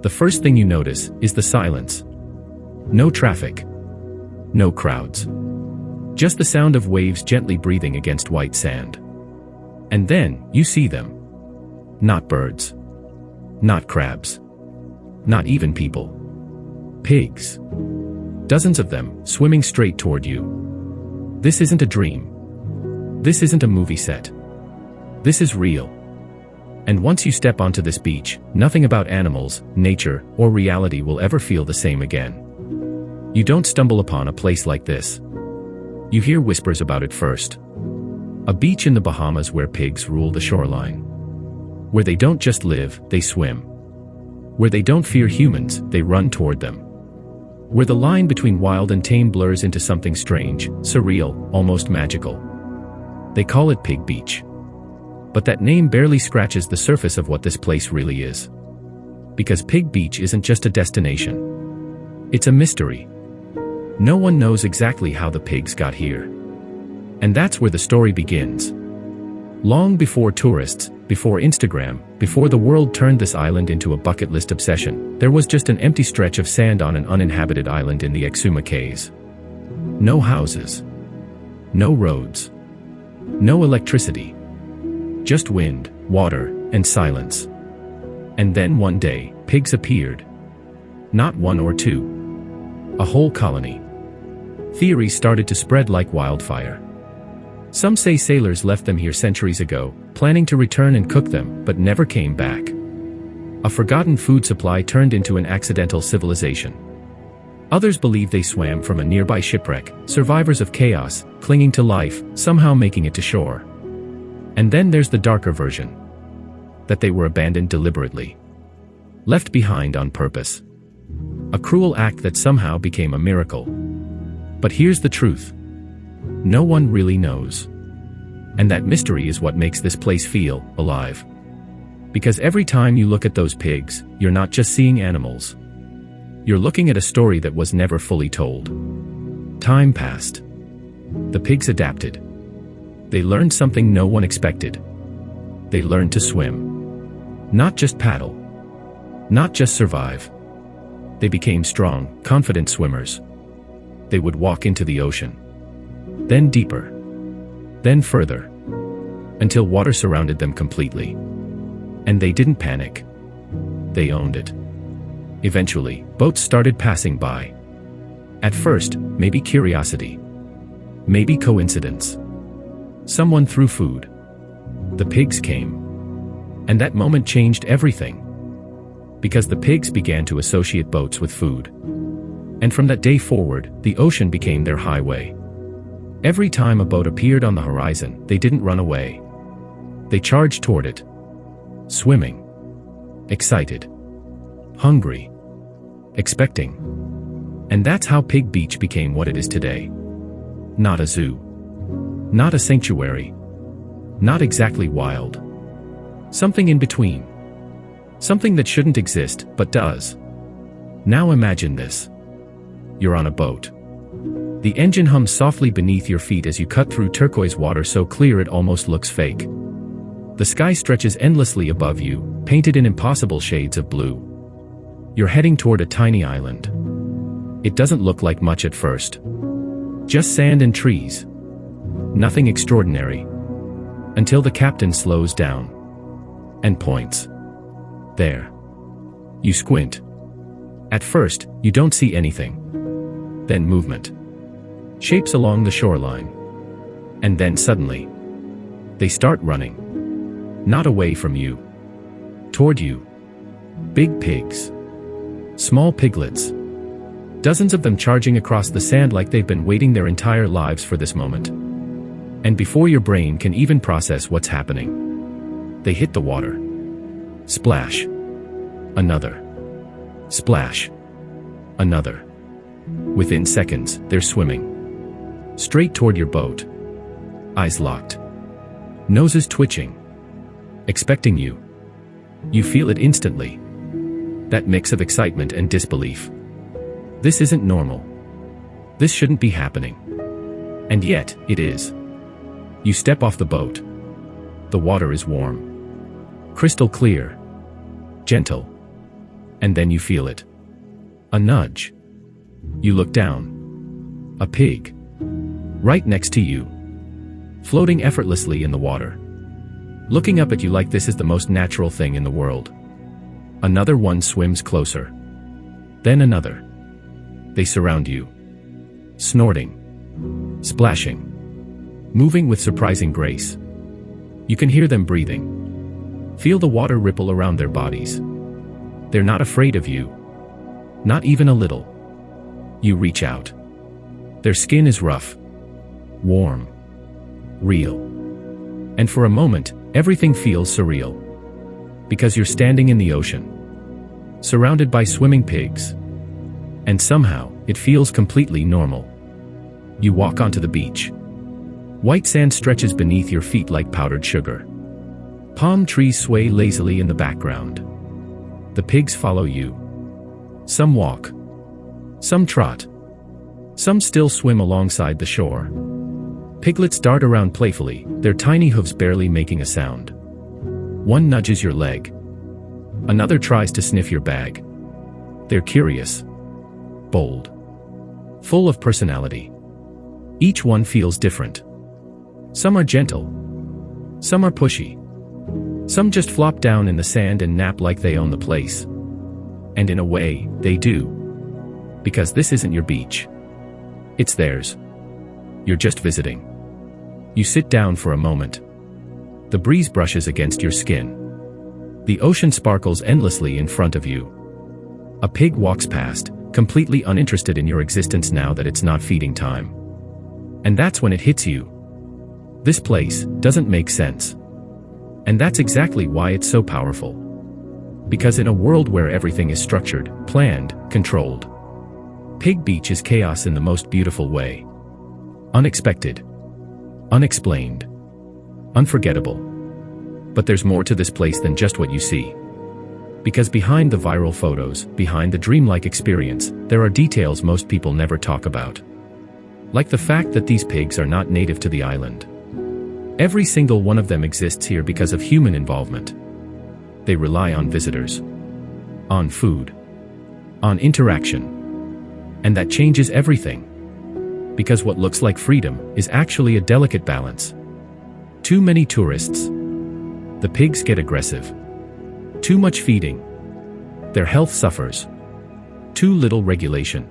The first thing you notice is the silence. No traffic. No crowds. Just the sound of waves gently breathing against white sand. And then, you see them. Not birds. Not crabs. Not even people. Pigs. Dozens of them, swimming straight toward you. This isn't a dream. This isn't a movie set. This is real. And once you step onto this beach, nothing about animals, nature, or reality will ever feel the same again. You don't stumble upon a place like this. You hear whispers about it first. A beach in the Bahamas where pigs rule the shoreline. Where they don't just live, they swim. Where they don't fear humans, they run toward them. Where the line between wild and tame blurs into something strange, surreal, almost magical. They call it Pig Beach. But that name barely scratches the surface of what this place really is. Because Pig Beach isn't just a destination. It's a mystery. No one knows exactly how the pigs got here. And that's where the story begins. Long before tourists, before Instagram, before the world turned this island into a bucket list obsession, there was just an empty stretch of sand on an uninhabited island in the Exuma Cays. No houses. No roads. No electricity. Just wind, water, and silence. And then one day, pigs appeared. Not one or two. A whole colony. Theories started to spread like wildfire. Some say sailors left them here centuries ago, planning to return and cook them, but never came back. A forgotten food supply turned into an accidental civilization. Others believe they swam from a nearby shipwreck, survivors of chaos, clinging to life, somehow making it to shore. And then there's the darker version. That they were abandoned deliberately. Left behind on purpose. A cruel act that somehow became a miracle. But here's the truth. No one really knows. And that mystery is what makes this place feel alive. Because every time you look at those pigs, you're not just seeing animals. You're looking at a story that was never fully told. Time passed. The pigs adapted. They learned something no one expected. They learned to swim. Not just paddle. Not just survive. They became strong, confident swimmers. They would walk into the ocean. Then deeper. Then further. Until water surrounded them completely. And they didn't panic. They owned it. Eventually, boats started passing by. At first, maybe curiosity. Maybe coincidence. Someone threw food. The pigs came. And that moment changed everything. Because the pigs began to associate boats with food. And from that day forward, the ocean became their highway. Every time a boat appeared on the horizon, they didn't run away. They charged toward it. Swimming. Excited. Hungry. Expecting. And that's how Pig Beach became what it is today. Not a zoo. Not a sanctuary. Not exactly wild. Something in between. Something that shouldn't exist, but does. Now imagine this. You're on a boat. The engine hums softly beneath your feet as you cut through turquoise water so clear it almost looks fake. The sky stretches endlessly above you, painted in impossible shades of blue. You're heading toward a tiny island. It doesn't look like much at first. Just sand and trees. Nothing extraordinary. Until the captain slows down. And points. There. You squint. At first, you don't see anything. Then movement. Shapes along the shoreline. And then suddenly, they start running. Not away from you. Toward you. Big pigs. Small piglets. Dozens of them charging across the sand like they've been waiting their entire lives for this moment. And before your brain can even process what's happening, they hit the water. Splash. Another. Splash. Another. Within seconds, they're swimming. Straight toward your boat. Eyes locked. Noses twitching. Expecting you. You feel it instantly. That mix of excitement and disbelief. This isn't normal. This shouldn't be happening. And yet, it is. You step off the boat. The water is warm. Crystal clear. Gentle. And then you feel it. A nudge. You look down. A pig. Right next to you. Floating effortlessly in the water. Looking up at you like this is the most natural thing in the world. Another one swims closer. Then another. They surround you. Snorting. Splashing. Moving with surprising grace. You can hear them breathing. Feel the water ripple around their bodies. They're not afraid of you. Not even a little. You reach out. Their skin is rough. Warm. Real. And for a moment, everything feels surreal. Because you're standing in the ocean. Surrounded by swimming pigs. And somehow, it feels completely normal. You walk onto the beach. White sand stretches beneath your feet like powdered sugar. Palm trees sway lazily in the background. The pigs follow you. Some walk. Some trot. Some still swim alongside the shore. Piglets dart around playfully, their tiny hooves barely making a sound. One nudges your leg. Another tries to sniff your bag. They're curious. Bold. Full of personality. Each one feels different. Some are gentle. Some are pushy. Some just flop down in the sand and nap like they own the place. And in a way, they do. Because this isn't your beach. It's theirs. You're just visiting. You sit down for a moment. The breeze brushes against your skin. The ocean sparkles endlessly in front of you. A pig walks past, completely uninterested in your existence now that it's not feeding time. And that's when it hits you. This place doesn't make sense. And that's exactly why it's so powerful. Because in a world where everything is structured, planned, controlled, Pig Beach is chaos in the most beautiful way. Unexpected. Unexplained. Unforgettable. But there's more to this place than just what you see. Because behind the viral photos, behind the dreamlike experience, there are details most people never talk about. Like the fact that these pigs are not native to the island. Every single one of them exists here because of human involvement. They rely on visitors. On food. On interaction. And that changes everything. Because what looks like freedom is actually a delicate balance. Too many tourists. The pigs get aggressive. Too much feeding. Their health suffers. Too little regulation.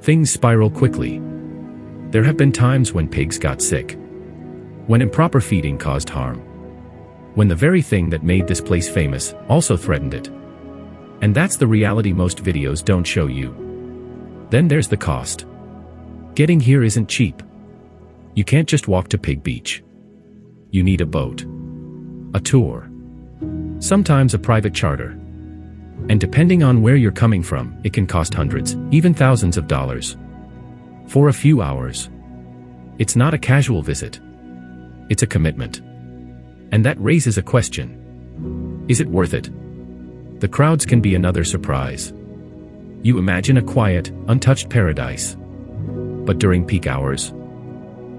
Things spiral quickly. There have been times when pigs got sick. When improper feeding caused harm. When the very thing that made this place famous also threatened it. And that's the reality most videos don't show you. Then there's the cost. Getting here isn't cheap. You can't just walk to Pig Beach. You need a boat. A tour. Sometimes a private charter. And depending on where you're coming from, it can cost hundreds, even thousands of dollars. For a few hours. It's not a casual visit. It's a commitment. And that raises a question. Is it worth it? The crowds can be another surprise. You imagine a quiet, untouched paradise. But during peak hours,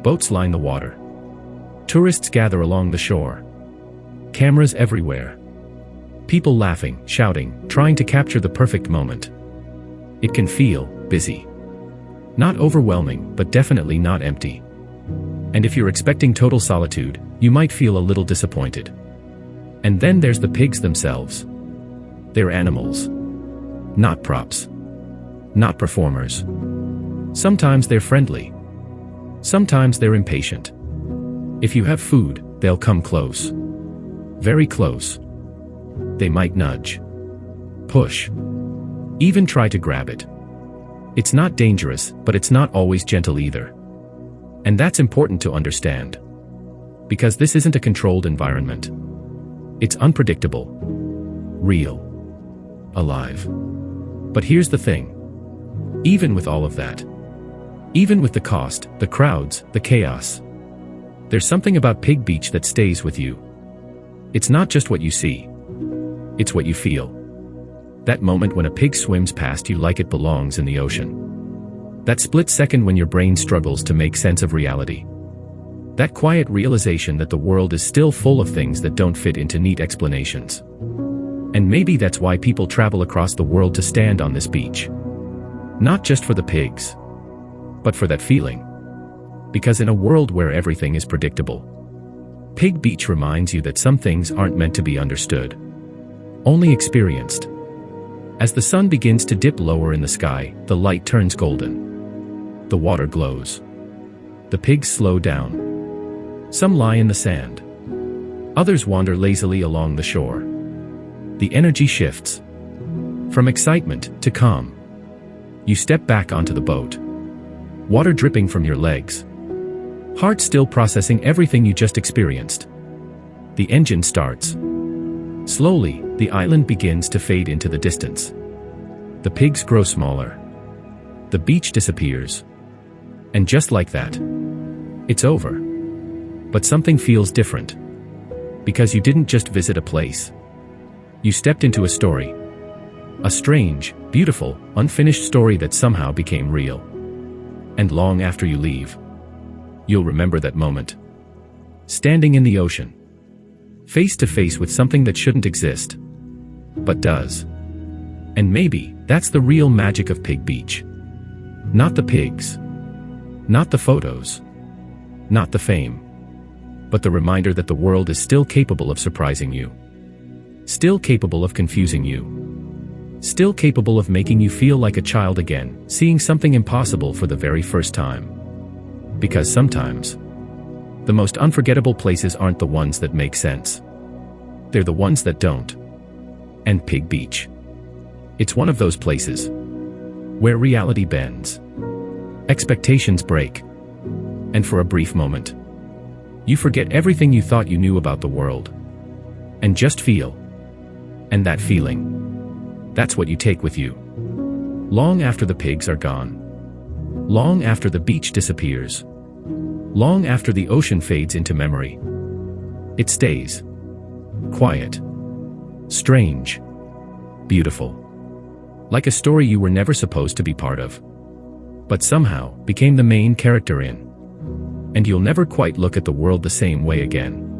boats line the water. Tourists gather along the shore. Cameras everywhere. People laughing, shouting, trying to capture the perfect moment. It can feel busy. Not overwhelming, but definitely not empty. And if you're expecting total solitude, you might feel a little disappointed. And then there's the pigs themselves. They're animals. Not props. Not performers. Sometimes they're friendly. Sometimes they're impatient. If you have food, they'll come close. Very close. They might nudge. Push. Even try to grab it. It's not dangerous, but it's not always gentle either. And that's important to understand. Because this isn't a controlled environment. It's unpredictable. Real. Alive. But here's the thing. Even with all of that, even with the cost, the crowds, the chaos, there's something about Pig Beach that stays with you. It's not just what you see. It's what you feel. That moment when a pig swims past you like it belongs in the ocean. That split second when your brain struggles to make sense of reality. That quiet realization that the world is still full of things that don't fit into neat explanations. And maybe that's why people travel across the world to stand on this beach. Not just for the pigs, but for that feeling. Because in a world where everything is predictable, Pig Beach reminds you that some things aren't meant to be understood, only experienced. As the sun begins to dip lower in the sky, the light turns golden. The water glows. The pigs slow down. Some lie in the sand. Others wander lazily along the shore. The energy shifts from excitement to calm. You step back onto the boat. Water dripping from your legs. Heart still processing everything you just experienced. The engine starts. Slowly, the island begins to fade into the distance. The pigs grow smaller. The beach disappears. And just like that, it's over. But something feels different. Because you didn't just visit a place. You stepped into a story. A strange, beautiful, unfinished story that somehow became real. And long after you leave, you'll remember that moment. Standing in the ocean. Face to face with something that shouldn't exist. But does. And maybe that's the real magic of Pig Beach. Not the pigs. Not the photos. Not the fame. But the reminder that the world is still capable of surprising you. Still capable of confusing you. Still capable of making you feel like a child again, seeing something impossible for the very first time. Because sometimes, the most unforgettable places aren't the ones that make sense. They're the ones that don't. And Pig Beach. It's one of those places where reality bends. Expectations break. And for a brief moment, you forget everything you thought you knew about the world. And just feel. And that feeling, that's what you take with you. Long after the pigs are gone. Long after the beach disappears. Long after the ocean fades into memory. It stays. Quiet. Strange. Beautiful. Like a story you were never supposed to be part of. But somehow became the main character in. And you'll never quite look at the world the same way again.